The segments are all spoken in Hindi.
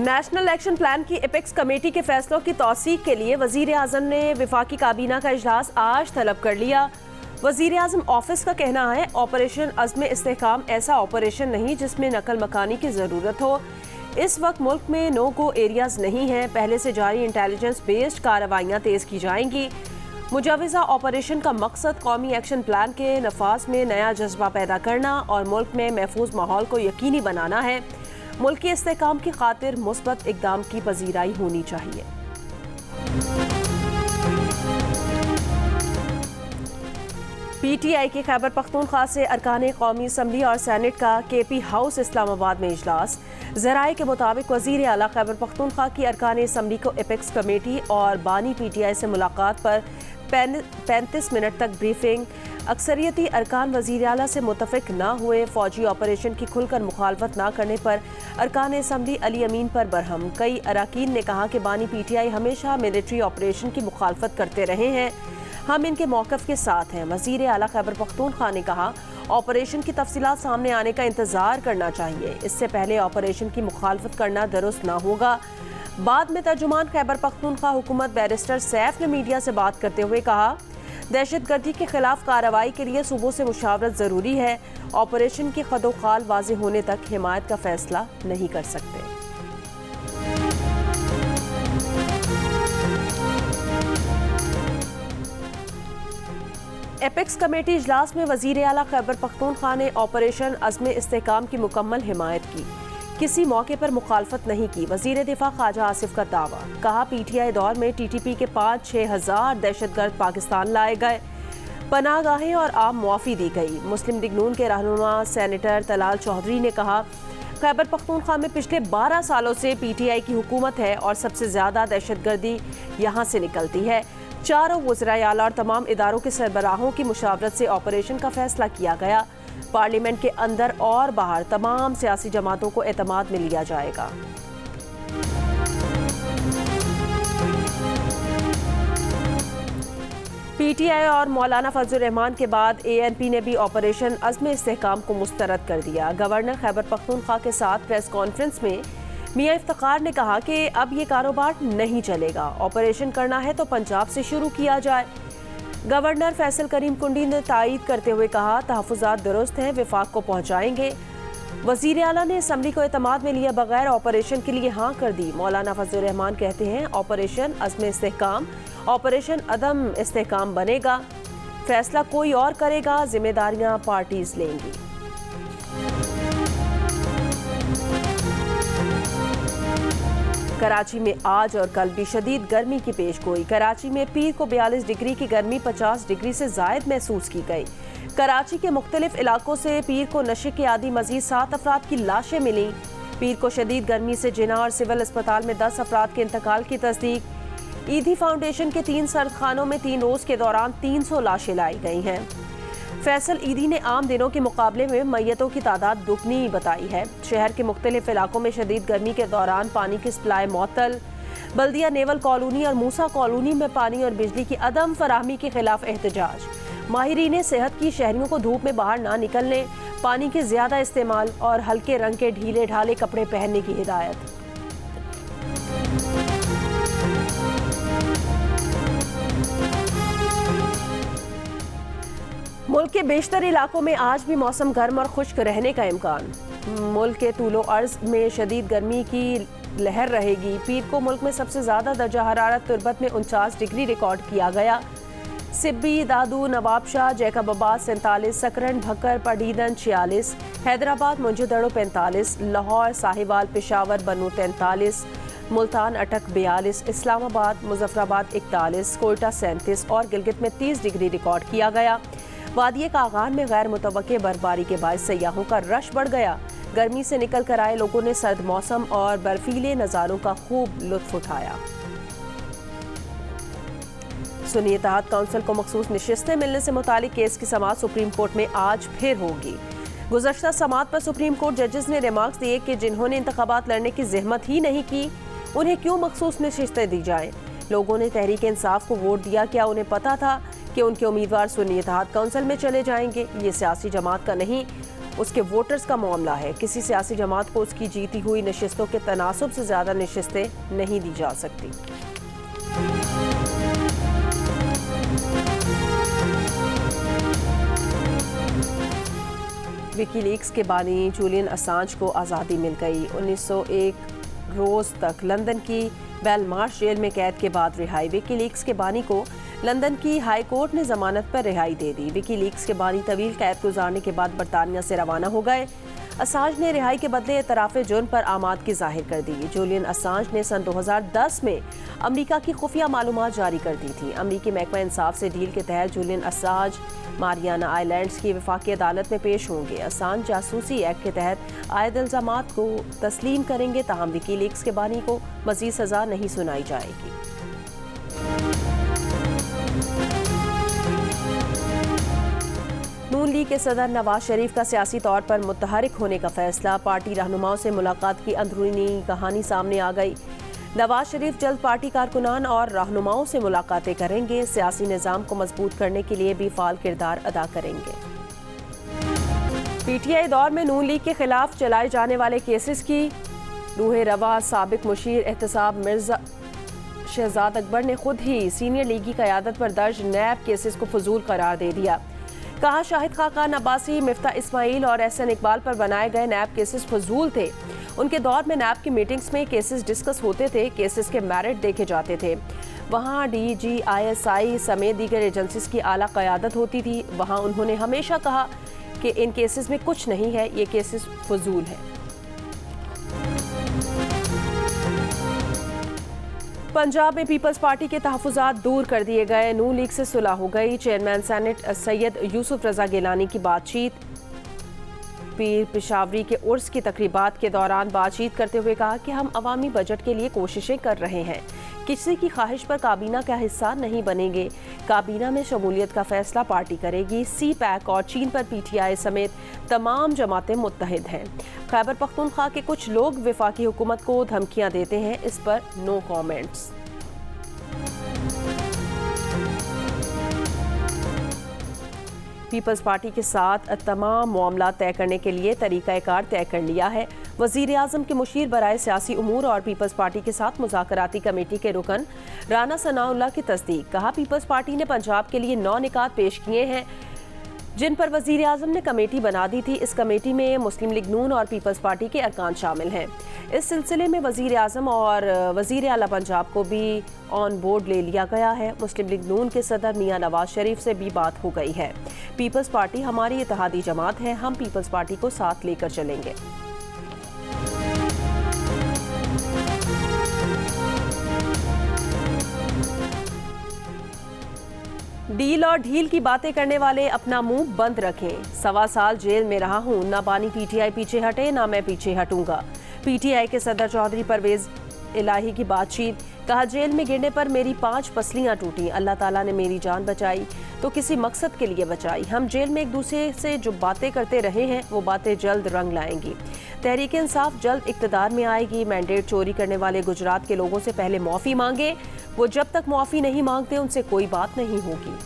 नेशनल एक्शन प्लान की एपेक्स कमेटी के फैसलों की तौसीक के लिए वजीर आजम ने वफाकी काबीना का इजलास आज तलब कर लिया। वजीर आजम ऑफिस का कहना है, ऑपरेशन अज़्म इस्तेहकाम ऐसा ऑपरेशन नहीं जिसमें नकल मकानी की ज़रूरत हो। इस वक्त मुल्क में नो गो एरियाज नहीं हैं। पहले से जारी इंटेलिजेंस बेस्ड कार्रवाइयाँ तेज़ की जाएंगी। मुजवज़ा ऑपरेशन का मकसद कौमी एक्शन प्लान के नफाज में नया जज्बा पैदा करना और मुल्क में महफूज माहौल को यकीनी बनाना है। मुल्क के इस्तेहकाम की खातिर मुस्बत इक़दाम की पजीराई होनी चाहिए। PTI के खैबर पख्तूनख्वा से अरकान कौमी असम्बली और सैनेट का KP हाउस इस्लामाबाद में इजलास। ज़राए के मुताबिक वज़ीर आला खैबर पख्तूनख्वा की अरकान असम्बली को एपेक्स कमेटी और बानी PTI से मुलाकात पर 35 मिनट तक ब्रीफिंग। अक्सरियती अरकान वज़ीर आला से मुतफ़िक ना हुए। फौजी ऑपरेशन की खुलकर मुखालफत ना करने पर अरकान असम्बली अली अमीन पर बरहम। कई अरकान ने कहा कि बानी PTI हमेशा मिलिट्री ऑपरेशन की मुखालफत करते रहे हैं, हम इनके मौक़िफ़ के साथ हैं। वज़ीर आला खैबर पख्तूनख्वा ने कहा, ऑपरेशन की तफसीलात सामने आने का इंतज़ार करना चाहिए, इससे पहले ऑपरेशन की मुखालफत करना दुरुस्त ना होगा। बाद में तर्जुमान खैबर पख्तूनख्वा हुकूमत बैरिस्टर सैफ ने मीडिया से बात करते हुए कहा, दहशतगर्दी के खिलाफ कार्रवाई के लिए सूबों से मुशावरत ज़रूरी है। ऑपरेशन की खदोखाल वाज़ेह होने तक हिमायत का फैसला नहीं कर सकते। एपेक्स कमेटी इजलास में वज़ीर आला खैबर पख्तूनख्वा ने ऑपरेशन अज़्म इस्तेहकाम की मुकम्मल हिमायत की, किसी मौके पर मुखालफत नहीं की। वज़ीर दिफा ख्वाजा आसिफ का दावा, कहा PTI दौर में TTP के 5-6 हज़ार दहशतगर्द पाकिस्तान लाए गए, पनाहगाहें और आम मुआफ़ी दी गई। मुस्लिम लीग नून के रहनुमा सेनेटर तलाल चौधरी ने कहा, खैबर पख्तूनख्वा में पिछले 12 सालों से PTI की हुकूमत है और सबसे ज़्यादा दहशतगर्दी यहाँ से निकलती है। चारों वज़राए आला और तमाम इदारों के सरबराहों की मुशावरत से ऑपरेशन का फैसला किया गया। पार्लियामेंट के अंदर और बाहर तमाम सियासी जमातों को एतमाद में लिया जाएगा। PTI और मौलाना फजलुर रहमान के बाद ANP ने भी ऑपरेशन अज़्म इस्तेहकाम को मुस्तरद कर दिया। गवर्नर खैबर पख्तूनख्वा के साथ प्रेस कॉन्फ्रेंस में मियां इफ्तिखार ने कहा कि अब ये कारोबार नहीं चलेगा, ऑपरेशन करना है तो पंजाब से शुरू किया जाए। गवर्नर फैसल करीम कुंडी ने तायीद करते हुए कहा, तहफ़्फ़ुज़ात दुरुस्त हैं, विफाक को पहुँचाएंगे। वज़ीर आला ने असम्बली को एतमाद में लिए बगैर ऑपरेशन के लिए हाँ कर दी। मौलाना फजलुर रहमान कहते हैं, ऑपरेशन अज़्म इस्तेहकाम ऑपरेशन अदम इस्तेहकाम बनेगा, फैसला कोई और करेगा, जिम्मेदारियाँ पार्टीज लेंगी। कराची में आज और कल भी शदीद गर्मी की पेशगोई। कराची में पीर को 42 डिग्री की गर्मी 50 डिग्री से जायद महसूस की गई। कराची के मुख्तलिफ इलाकों से पीर को नशे के आदि मजीद 7 अफराद की लाशें मिली। पीर को शदीद गर्मी से जिना और सिविल अस्पताल में 10 अफराद के इंतकाल की तस्दीक। ईदी फाउंडेशन के 3 सर्दखानों में 3 रोज़ के दौरान 300 लाशें लाई गई हैं। फैसल ईदी ने आम दिनों के मुकाबले में मैयतों की तादाद दुगनी बताई है। शहर के मुख्तलिफ इलाकों में शदीद गर्मी के दौरान पानी की सप्लाई मुअत्तल। बल्दिया नेवल कॉलोनी और मूसा कॉलोनी में पानी और बिजली की अदम फराहमी के खिलाफ एहतजाज। माहिरीन सेहत की शहरियों को धूप में बाहर ना निकलने, पानी के ज्यादा इस्तेमाल और हल्के रंग के ढीले ढाले कपड़े पहनने की हिदायत। मुल्क के बेशतर इलाकों में आज भी मौसम गर्म और खुश्क रहने का इम्कान। मुल्क के तूलो अर्ज में शदीद गर्मी की लहर रहेगी। पीर को मुल्क में सबसे ज़्यादा दर्जा हरारत तुरबत में 49 डिग्री रिकॉर्ड किया गया। सिब्बी, दादू, नवाबशाह, जैकबाबाद 47, सकरन, भक्कर, पडीदन 46, हैदराबाद, मुंजुदड़ो 45, लाहौर, साहिवाल, पेशावर, बनू 43, मुल्तान अटक 42, इस्लामाबाद, मुजफ्फराबाद 41, कोयटा 37 और गिलगित में 30 डिग्री रिकॉर्ड किया गया। वादिये कागान में गैर मुतवक्के बर्फबारी के बाद सयाहों का रश बढ़ गया। गर्मी से निकल कर आए लोगों ने सर्द मौसम और बर्फीले नज़ारों का खूब लुत्फ उठाया। सुन्नी इत्तेहाद काउंसिल को मखसूस नशिस्तें मिलने से मुतालिक केस की समाअत सुप्रीम कोर्ट में आज फिर होगी। गुज़श्ता समाअत पर सुप्रीम कोर्ट जजेस ने रिमार्क्स दिए कि जिन्होंने इंतखाबात लड़ने की जहमत ही नहीं की, उन्हें क्यों मखसूस नशिस्तें दी जाएं। लोगों ने तहरीक इंसाफ को वोट दिया, क्या उन्हें पता था कि उनके उम्मीदवार सुन्नी इत्तेहाद काउंसिल में चले जाएंगे? ये सियासी जमात का नहीं, उसके वोटर्स का मामला है। किसी सियासी जमात को उसकी जीती हुई नशिस्तों के तनासुब से ज़्यादा नशिस्तें नहीं दी जा सकती। विकीलीक्स के बानी जूलियन असांज को आज़ादी मिल गई। 1901 रोज़ तक लंदन की बेलमार्श जेल में कैद के बाद रिहाई। विकीलीक्स के बानी को लंदन की हाई कोर्ट ने जमानत पर रिहाई दे दी। विकीलीक्स के बानी तवील कैद गुजारने के बाद बरतानिया से रवाना हो गए। असांज ने रिहाई के बदले एतराफ़े जुर्म पर आमादगी जाहिर कर दी। जूलियन असांज ने सन 2010 में अमरीका की खुफिया मालूमात जारी कर दी थी। अमरीकी महकमा इंसाफ से डील के तहत जूलियन असांज मारियाना आइलैंड्स की वफाकी अदालत में पेश होंगे। असांज जासूसी एक्ट के तहत आयद इल्जामात को तस्लीम करेंगे, ताहम विकीलीक्स के बानी को मज़ीद सज़ा नहीं सुनाई जाएगी। नून लीग के सदर नवाज शरीफ का सियासी तौर पर मुतहरिक होने का फैसला। पार्टी रहनुमाओं से मुलाकात की अंदरूनी कहानी सामने आ गई। नवाज शरीफ जल्द पार्टी कारकुनान और रहनुमाओं से मुलाकातें करेंगे। सियासी निज़ाम को मजबूत करने के लिए भी फाल किरदार अदा करेंगे। पीटीआई दौर में नून लीग के खिलाफ चलाए जाने वाले केसेस की रूह रवा साबिक मुशीर एहतसाब मिर्जा शहजाद अकबर ने खुद ही सीनियर लीगी क़यादत पर दर्ज नैब केसेस को फजूल करार दे दिया। कहा, शाहिद खान अब्बासी, मिफ्ता इस्माइल और एहसन इकबाल पर बनाए गए नैब केसेस फजूल थे। उनके दौर में नैब की मीटिंग्स में केसेस डिस्कस होते थे, केसेस के मेरिट देखे जाते थे। वहाँ DGISI समेत दीगर एजेंसीज की आला क़यादत होती थी। वहाँ उन्होंने हमेशा कहा कि इन केसेस में कुछ नहीं है, ये केसेस फजूल है। पंजाब में पीपल्स पार्टी के तहफ़्फ़ुज़ात दूर कर दिए गए। नून लीग से सुलह हो गई। चेयरमैन सेनेट सैयद यूसुफ रज़ा गिलानी की बातचीत। पीर पेशावरी के उर्स की तकरीबात के दौरान बातचीत करते हुए कहा कि हम अवामी बजट के लिए कोशिशें कर रहे हैं, किसी की ख्वाहिश पर काबीना का हिस्सा नहीं बनेंगे। काबीना में शमूलियत का फैसला पार्टी करेगी। CPAC और चीन पर PTI समेत तमाम जमातें मुत्तहिद हैं। खैबर पख्तूनख्वा के कुछ लोग वफाकी हुकूमत को धमकियां देते हैं, इस पर नो कमेंट्स। पीपल्स पार्टी के साथ तमाम मामला तय करने के लिए तरीक़ाकार तय कर लिया है। वज़ीर आज़म के मुशीर बराए सियासी उमूर और पीपल्स पार्टी के साथ मुज़ाकराती कमेटी के रुकन राना सनाउल्लाह की तस्दीक। कहा, पीपल्स पार्टी ने पंजाब के लिए 9 निकात पेश किए हैं जिन पर वज़ीर आज़म ने कमेटी बना दी थी। इस कमेटी में मुस्लिम लीग नून और पीपल्स पार्टी के अरकान शामिल हैं। इस सिलसिले में वज़ीर आज़म और वज़ीर आला पंजाब को भी ऑन बोर्ड ले लिया गया है। मुस्लिम लीग नून के सदर मियां नवाज शरीफ से भी बात हो गई है। पीपल्स पार्टी हमारी इत्तेहादी जमात है, हम पीपल्स पार्टी को साथ लेकर चलेंगे। डील और ढील की बातें करने वाले अपना मुंह बंद रखें। 1.25 साल जेल में रहा हूं, ना बानी PTI पीछे हटे, ना मैं पीछे हटूंगा। PTI के सदर चौधरी परवेज इलाही की बातचीत। कहा, जेल में गिरने पर मेरी 5 पसलियां टूटी। अल्लाह ताला ने मेरी जान बचाई तो किसी मकसद के लिए बचाई। हम जेल में एक दूसरे से जो बातें करते रहे हैं वो बातें जल्द रंग लाएंगी। तहरीक इंसाफ जल्द इक़्तिदार में आएगी। मैंडेट चोरी करने वाले गुजरात के लोगों से पहले माफ़ी मांगे। वो जब तक माफ़ी नहीं मांगते उनसे कोई बात नहीं होगी।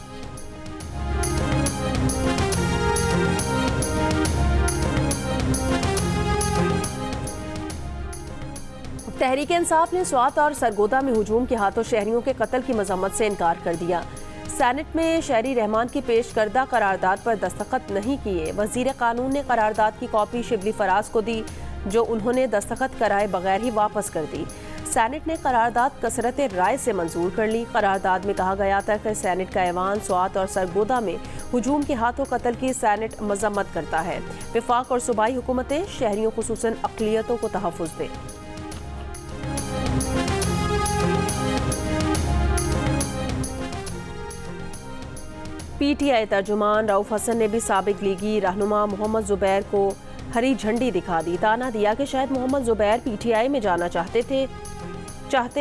तहरीक इंसाफ ने स्वात और सरगोदा में हुजूम के हाथों शहरियों के कत्ल की मजम्मत से इनकार कर दिया। सेनेट में शहरी रहमान की पेश करदा करारदाद पर दस्तखत नहीं किए। वजीर कानून ने करारदाद की कॉपी शिबली फराज को दी, जो उन्होंने दस्तखत कराए बगैर ही वापस कर दी। सेनेट ने करारदाद कसरत राय से मंजूर कर ली। करारदाद में कहा गया था कि सेनेट का ऐवान स्वात और सरगोदा में हुजूम के हाथों कत्ल की सेनेट मजम्मत करता है। वफाक और सूबाई हुकूमतें शहरियों खुसूसन अक़लियतों को तहफ़्फ़ुज़ दें। PTI तर्जुमान रऊफ हसन ने भी साबिक लीगी रहनुमा मोहम्मद ज़ुबैर को हरी झंडी दिखा दी। ताना दिया कि शायद मोहम्मद ज़ुबैर PTI में जाना चाहते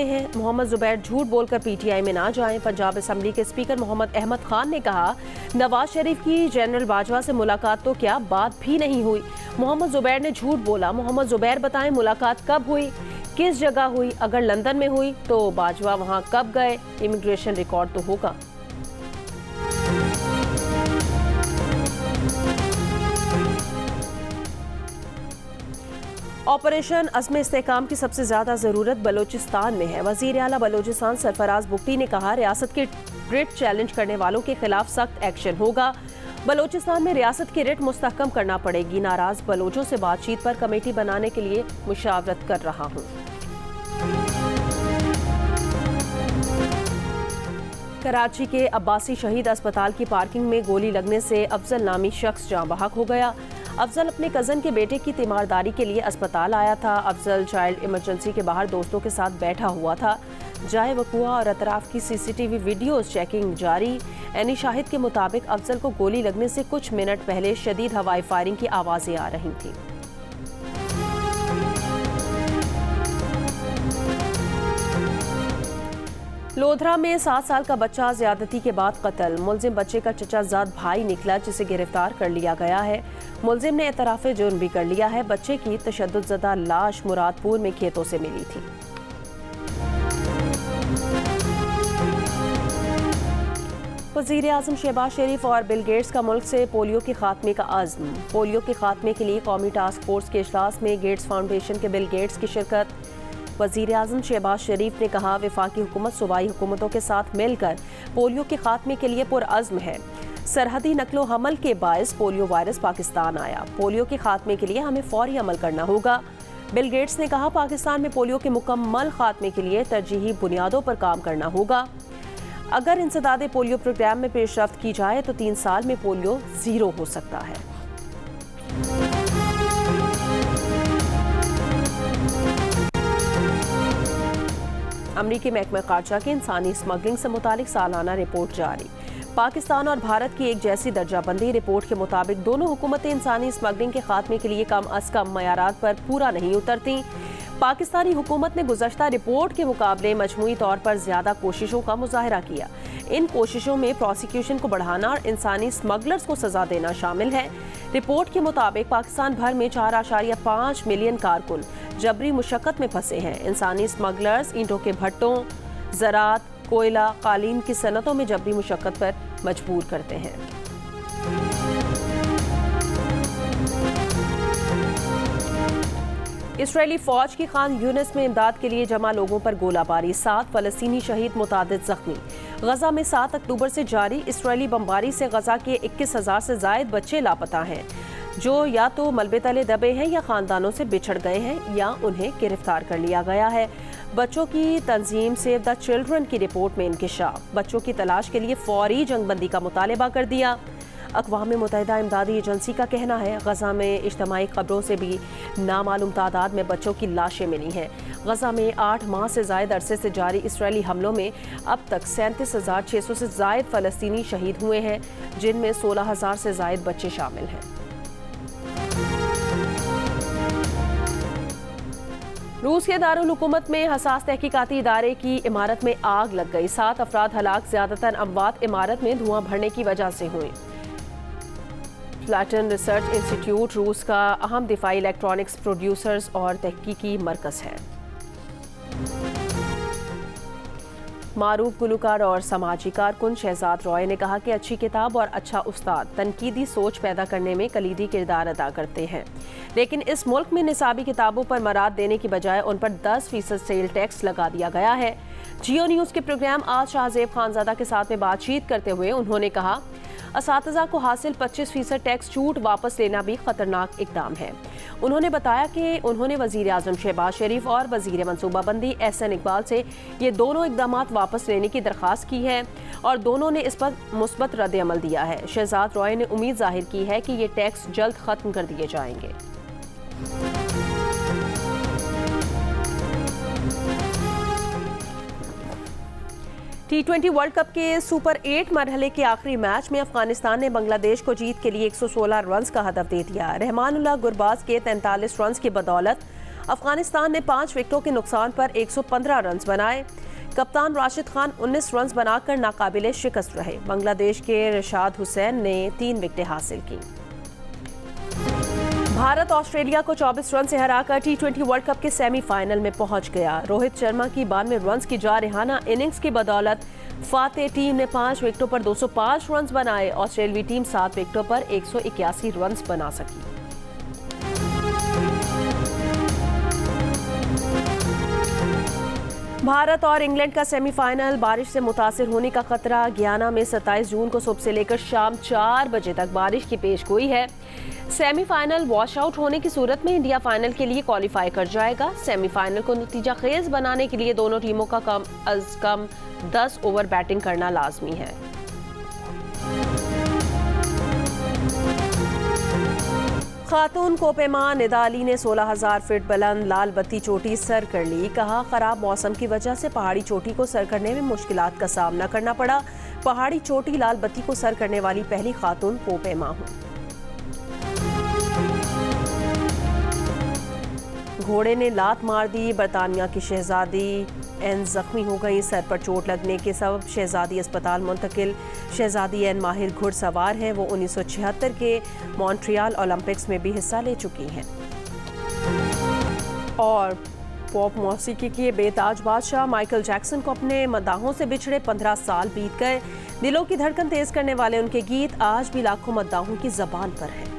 हैं। मोहम्मद ज़ुबैर झूठ बोलकर PTI में ना जाएं। पंजाब असम्बली के स्पीकर मोहम्मद अहमद खान ने कहा, नवाज शरीफ की जनरल बाजवा से मुलाकात तो क्या बात भी नहीं हुई। मोहम्मद ज़ुबैर ने झूठ बोला। मोहम्मद ज़ुबैर बताएं मुलाकात कब हुई, किस जगह हुई। अगर लंदन में हुई तो बाजवा वहां कब गए, इमिग्रेशन रिकॉर्ड तो होगा। ऑपरेशन अज़्म इस्तेहकाम की सबसे ज़्यादा ज़रूरत बलूचिस्तान में है। वज़ीर आला बलूचिस्तान सरफराज बुगटी ने कहा, रियासत के रिट चैलेंज करने वालों के खिलाफ सख्त एक्शन होगा। बलूचिस्तान में रियासत की रिट मुस्तहकम करना पड़ेगी। नाराज बलोचों से बातचीत पर कमेटी बनाने के लिए मुशावरत कर रहा हूँ। कराची के अब्बासी शहीद अस्पताल की पार्किंग में गोली लगने से अफजल नामी शख्स जाँ बहक हो गया। अफजल अपने कज़न के बेटे की तीमारदारी के लिए अस्पताल आया था। अफजल चाइल्ड इमरजेंसी के बाहर दोस्तों के साथ बैठा हुआ था। जाए वकुआ और अतराफ की सीसीटीवी वीडियोस चेकिंग जारी। एनी शाहिद के मुताबिक अफजल को गोली लगने से कुछ मिनट पहले शदीद हवाई फायरिंग की आवाज़ें आ रही थीं। लोधरा में 7 साल का बच्चा ज्यादती के बाद कत्ल। मुलजिम बच्चे का चचाजाद भाई निकला, जिसे गिरफ्तार कर लिया गया है। मुलजिम ने एतराफ़े जुर्म भी कर लिया है। बच्चे की तशद्दुदज़दा लाश मुरादपुर में खेतों से मिली थी। वज़ीर आज़म शहबाज शरीफ और बिल गेट्स का मुल्क से पोलियो के खात्मे का आज़्म। पोलियो के खात्मे के लिए कौमी टास्क फोर्स के इजलास में गेट्स फाउंडेशन के बिल गेट्स की शिरकत। वज़ीर आज़म शहबाज शरीफ ने कहा, वफाकी हुकूमत सूबाई हुकूमतों के साथ मिलकर पोलियो के खात्मे के लिए पुरअज़्म है। सरहदी नकलो हमल के बायस पोलियो वायरस पाकिस्तान आया। पोलियो के खात्मे के लिए हमें फौरी अमल करना होगा। बिल गेट्स ने कहा, पाकिस्तान में पोलियो के मुकम्मल खात्मे के लिए तरजीही बुनियादों पर काम करना होगा। अगर इंसदादे पोलियो प्रोग्राम में पेशरफ्त की जाए तो 3 साल में पोलियो ज़ीरो हो सकता है। अमरीकी महकमा ख़ारजा की इंसानी स्मगलिंग से मुतालिक सालाना रिपोर्ट जारी। पाकिस्तान और भारत की एक जैसी दर्जाबंदी। रिपोर्ट के मुताबिक दोनों हुकूमतें इंसानी स्मगलिंग के खात्मे के लिए कम अज़ कम मयारात पर पूरा नहीं उतरती। पाकिस्तानी हुकूमत ने गुज़श्ता रिपोर्ट के मुकाबले मजमूई तौर पर ज़्यादा कोशिशों का मुजाहरा किया। इन कोशिशों में प्रोसिक्यूशन को बढ़ाना और इंसानी स्मगलर्स को सज़ा देना शामिल है। रिपोर्ट के मुताबिक पाकिस्तान भर में 4.5 मिलियन कारकुन जबरी मुशक्कत में फंसे हैं। इंसानी स्मगलर्स ईंटों के भट्टों, ज़रात, कोयला, कालीन की सनतों में जबरी मुशक्कत पर मजबूर करते हैं। इसराइली फौज की खान यूनिस में इमदाद के लिए जमा लोगों पर गोलाबारी। 7 फलस्तीनी शहीद, मुतादिद जख्मी। गजा में 7 अक्टूबर से जारी इसराइली बमबारी से गजा के 21,000 से जायद बच्चे लापता हैं, जो या तो मलबे तले दबे हैं या खानदानों से बिछड़ गए हैं या उन्हें गिरफ्तार कर लिया गया है। बच्चों की तंजीम सेव द चिल्ड्रन की रिपोर्ट में इंकिशाफ। बच्चों की तलाश के लिए फौरी जंगबंदी का मुतालबा कर दिया। अक़वाम मुत्तहिदा इमदादी एजेंसी का कहना है, गजा में इज्तमाई क़ब्रों से भी नामालूम तादाद में बच्चों की लाशें मिली हैं। गजा में 8 माह से ज़ायद अरसे से जारी इसराइली हमलों में अब तक 37,600 से ज़ायद फ़लस्तीनी शहीद हुए हैं, जिनमें 16,000 से ज़ायद बच्चे शामिल हैं। रूस के दारुल हुकूमत में हसास तहकीकाती इदारे की इमारत में आग लग गई। 7 अफराद हलाक, ज़्यादातर अमवात इमारत में धुआं भरने की वजह से हुई। फ्लैटन रिसर्च इंस्टीट्यूट रूस का अहम दिफाई इलेक्ट्रॉनिक्स प्रोड्यूसर्स और तहकीकी मरकज़ है। मारूफ गुलकार और समाजी कारकुन शहजाद रॉय ने कहा कि अच्छी किताब और अच्छा उस्ताद तनकीदी सोच पैदा करने में कलीदी किरदार अदा करते हैं, लेकिन इस मुल्क में निसाबी किताबों पर मराद देने की बजाय उन पर 10% सेल टैक्स लगा दिया गया है। जियो न्यूज़ के प्रोग्राम आज शाहजेब खानजादा के साथ में बातचीत करते हुए उन्होंने कहा, असातिज़ा को हासिल 25% टैक्स छूट वापस लेना भी खतरनाक इकदाम है। उन्होंने बताया कि उन्होंने वज़ीर आज़म शहबाज शरीफ और वज़ीर मनसूबाबंदी एहसन इकबाल से ये दोनों इकदामात वापस लेने की दरख्वास्त की है और दोनों ने इस पर मुस्बत रद्द अमल दिया है। शहजाद रॉय ने उम्मीद जाहिर की है कि ये टैक्स जल्द ख़त्म कर दिए जाएंगे। T20 वर्ल्ड कप के सुपर 8 मरहले के आखिरी मैच में अफगानिस्तान ने बांग्लादेश को जीत के लिए 116 रन्स का हदफ दे दिया। रहमानुल्लाह गुरबाज के 43 रन्स की बदौलत अफगानिस्तान ने 5 विकेटों के नुकसान पर 115 रन्स बनाए। कप्तान राशिद खान 19 रन्स बनाकर नाकाबिले शिकस्त रहे। बांग्लादेश के रशाद हुसैन ने 3 विकेटें हासिल की। भारत ऑस्ट्रेलिया को 24 रन से हराकर T20 वर्ल्ड कप के सेमीफाइनल में पहुंच गया। रोहित शर्मा की 92 रन्स की जारहाना इनिंग्स की बदौलत फातेह टीम ने 5 विकेटों पर 205 रन्स बनाए। ऑस्ट्रेलियाई टीम 7 विकेटों पर 181 रन्स बना सकी। भारत और इंग्लैंड का सेमीफाइनल, बारिश से मुतासिर होने का खतरा। गयाना में 27 जून को सुबह से लेकर शाम 4 बजे तक बारिश की पेशगोई है। सेमीफाइनल वॉश आउट होने की सूरत में इंडिया फाइनल के लिए क्वालिफाई कर जाएगा। सेमीफाइनल को नतीजा खेज बनाने के लिए दोनों टीमों का कम अज कम 10 ओवर बैटिंग करना लाजमी है। खातून कोपेमा निदा अली ने 16,000 फीट बुलंद लाल बत्ती चोटी सर कर ली। कहा, खराब मौसम की वजह से पहाड़ी चोटी को सर करने में मुश्किलात का सामना करना पड़ा। पहाड़ी चोटी लाल बत्ती को सर करने वाली पहली खातून कोपेमा हूं। घोड़े ने लात मार दी। बरतानिया की शहजादी एन जख्मी हो गई। सर पर चोट लगने के सबब शहजादी अस्पताल मुंतकिल। शहजादी एन माहिर घुड़सवार हैं। वो 1976 के मॉन्ट्रियल ओलंपिक्स में भी हिस्सा ले चुकी हैं। और पॉप मौसीकी के बेताज बादशाह माइकल जैक्सन को अपने मद्दाहों से बिछड़े 15 साल बीत गए। दिलों की धड़कन तेज करने वाले उनके गीत आज भी लाखों मद्दाहों की जबान पर हैं।